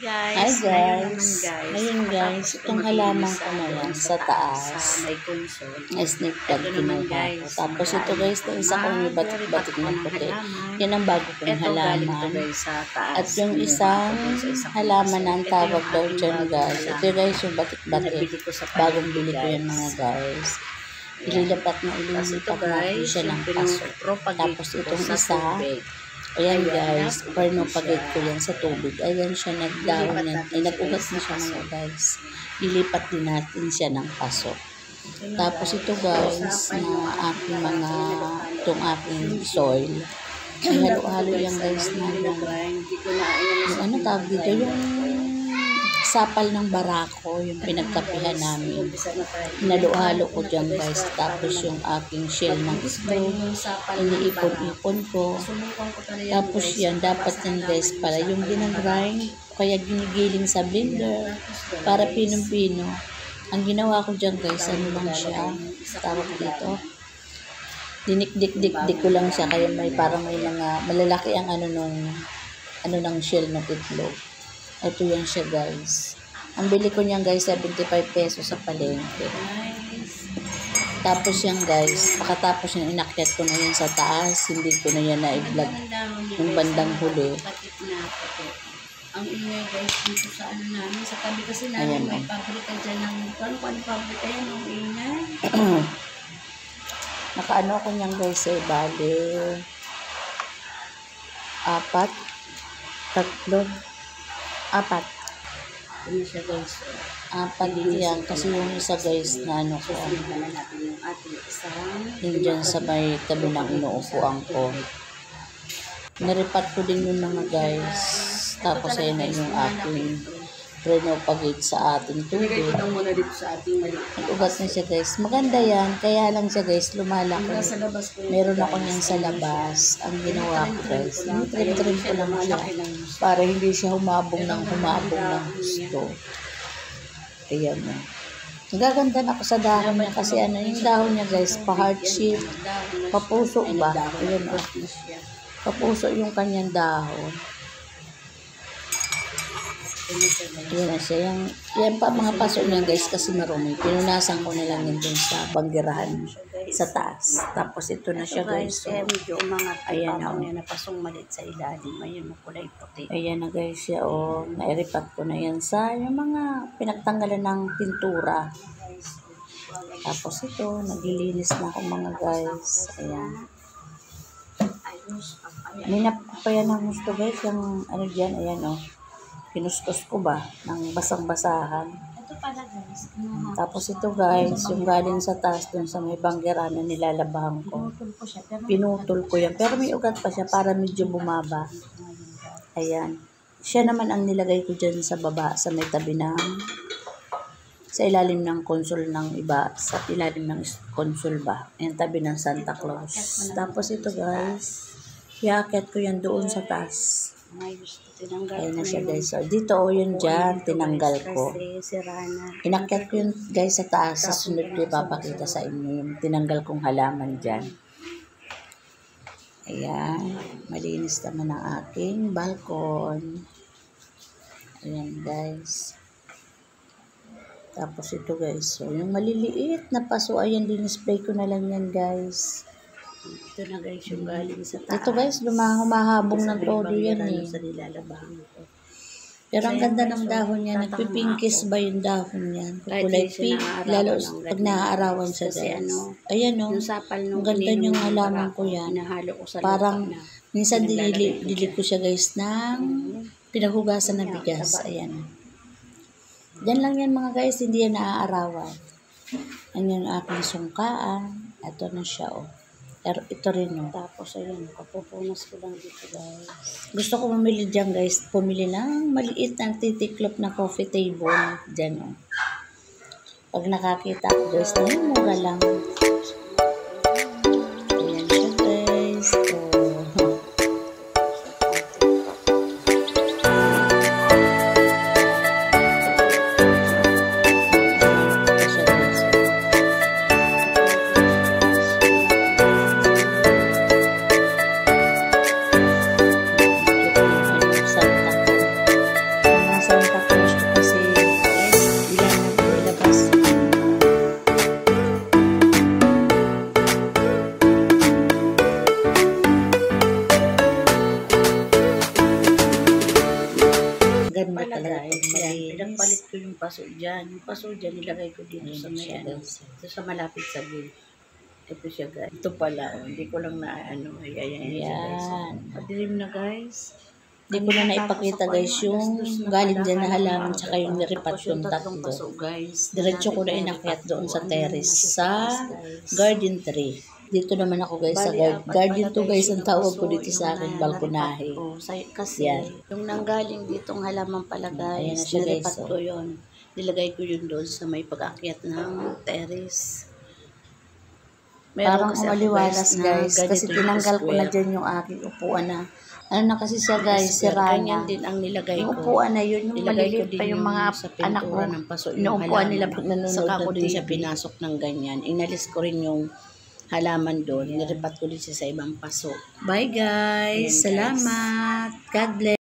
Hi guys. guys. Ngayon guys, itong halaman ko na yan sa taas. May console. Snake plant Ito naman kinuha ko. guys. Tapos ito guys, yung isa kong batik-batik ng puti. Yan ang bago kong Ito galing to halaman. guys sa taas. At yung isang halaman na ang tawag daw dyan guys. Ito guys yung batik-batik. Bagong bili ko yan mga guys. Ililipat natin siya ng paso. Tapos itong isa, ayan guys, pinopagate ko yan sa tubig. Ayan siya, nagdahon yan. Ay, nag-ugat na siya mga guys. Ilipat din natin siya ng paso. Tapos ito guys, na aking itong aking soil. Ay, halo-halo yan guys na yung ano tawag dito, yung sapal ng barako, yung pinagkapihan namin. Halo-halo ko dyan guys. Tapos yung aking shell ng itlog, iniipon-ipon ko. Tapos yan, dapat yan guys para yung ginagrind, kaya ginigiling sa blender para pinong-pino. Ang ginawa ko dyan guys, ano lang siya, tawag dito, dinik-dik-dik ko lang siya, kaya may parang may mga malalaki ang ano ng shell ng itlog. Ito yan siya guys. Ang bili ko niyan guys, 75 pesos sa palengke. Tapos yan guys, pagkatapos yan, inakyat ko na yan sa taas. Hindi ko na yan na-i-vlog yung bandang huli. Ang ingay guys dito sa ano namin, sa tabi kasi namin may pabrika dyan ng, paano pabrika yan ng ingay? Nakaano ko niyan guys bali 4 Ano siya guys? 4 yan. Kasi yung isa guys na ano ko, yung dyan sa may tabi ng inuupuan ko. Naripat ko din yung mga guys. Tapos ayun na yung aking pinopagate sa ating tubig. Nag-ugat na siya guys. Maganda yan. Kaya lang siya guys, lumalaki. Meron ako niyan sa labas. Ang ginawa ko guys, trim-trim ko lang siya para hindi siya humabong ng gusto. Ayan na. Nagaganda na ako sa dahon niya kasi ano, yung dahon niya guys, pa-heart shape, papuso ba? Ayan na. Papuso yung kanyang dahon. Ayan na siya. Yan pa mga paso niya guys kasi marumi. Pinunasan ko na lang yun dun sa banggirahan sa taas. Tapos ito na siya guys. So, medyo umangat. Ayan na pasong malit sa ilalim. Ayan na kulay puti. Ayan na guys siya. O, nairipat ko na yan sa yung mga pinagtanggalan ng pintura. Tapos ito, naglilinis na ako mga guys. Ayan. Minap ko pa yan ng gusto guys. Yung ano dyan, ayan o. Pinustos ko ba ng basang-basahan. Ito pala guys. Tapos ito guys, yung galing sa taas dun sa may banggera na nilalabahan ko. Pinutol ko yan. Pero may ugat pa siya para medyo bumaba. Ayan. Siya naman ang nilagay ko dyan sa baba, sa may tabi ng, sa ilalim ng console ng iba, sa ilalim ng console ba. Ayan, tabi ng Santa Claus. Tapos ito guys, iakyat ko yan doon sa taas. Ayan na siya guys. So, dito o yun dyan, tinanggal ko. Inakyat ko yun guys sa taas. Sa sunod ko ipapakita sa inyo yung tinanggal kong halaman dyan. Ayan. Malinis naman ang aking balkon. Ayan guys. Tapos ito guys. So, yung maliliit na paso, ayan, din-spray ko na lang yan guys. Ito na guys yung galing sa taas. Ito guys, humahabong ng todo yan eh. Pero ang ganda ng dahon niya. Nagpipinkis ba yung dahon niyan? Kulay pink. Lalo pag naaarawan siya guys. Ayan o. Ang ganda niyang halaman ko yan. Parang minsan dili ko siya guys ng pinahugasan na bigas. Ayan. Diyan lang yan mga guys. Hindi yan naaarawan. Ayan yung aking sungkaan. Ito na siya o. Ito rin o. Tapos ayun, kapupunas ko lang dito guys. Gusto ko mamili dyan guys. Pumili ng maliit na titiklop na coffee table. Dyan o. Pag nakakita ko guys na yung mura lang. Ayan siya guys. Santa Ganda pala talaga guys. pag Yan, malinis. pinagpalit ko yung paso dyan. Yung paso dyan, nilagay ko dito Ayan sa may siya, ano. guys. Ito sa malapit sa gate. Ito siya guys. Ito pala. Oh. Hindi ko lang na ano. Ayan siya guys. Ayan. Madilim na guys. Hindi ko na naipakita guys yung galing dyan na halaman tsaka yung niripat yung tatlo. Diretso ko na inakyat doon sa terrace sa garden tree. Dito naman ako guys sa garden to guys ang tawag ko dito sa akin, balkonahe. Kasi Yan. yung nanggaling ditong halaman pala Ayan na guys, siya, guys, niripat ko yun. Nilagay ko yun doon sa may pag-akyat ng terrace. Parang kasi ako, umaliwalas guys na kasi ganito yung tinanggal ko na square. dyan yung aking upuan na. Ano na kasi siya guys, sira Ganyan na. din ang nilagay Yung ko. upuan na yun, yung Nilagay ko maliliit din pa yung mga sa anak ko. pintura ng paso. Inuupuan nila pag nanonood Saka ko ng din siya TV. pinasok ng ganyan. Inalis ko rin yung halaman doon. Niripat ko din siya sa ibang paso. Bye guys, Ayan, guys. salamat. God bless.